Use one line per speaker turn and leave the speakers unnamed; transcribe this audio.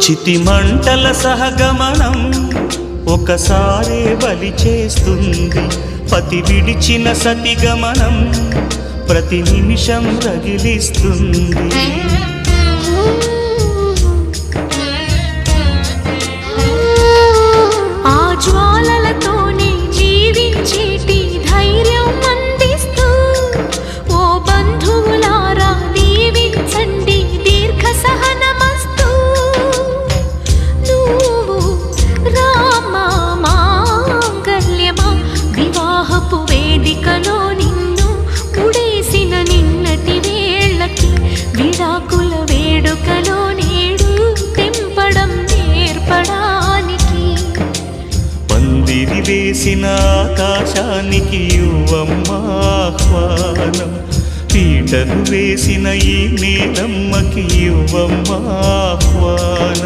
చితిమంటల సహగమనం ఒకసారే బలి చేస్తుంది. పతి విడిచిన సతిగమనం ప్రతి నిమిషం రగిలిస్తుంది.
ఆ జ్వాలలతోనే జీవించేటి ధైర్యం అందిస్తూ ఓ బంధువులారా దీవించండి దీర్ఘ సహనమస్తు. నువ్వు రామా మాంగల్యమా వివాహపు వేదికలో నిన్ను ముడేసిన నిన్నటి వేళ్ళకి విడాకుల వేడుకలో నేడు తెంపడం నేర్పడానికి.
పందిరి వేసిన ఆకాశానికి యువమ్మా ఆహ్వానం, పీటలు వేసిన ఈ నీలమ్మకి యువమ్మా ఆహ్వానం.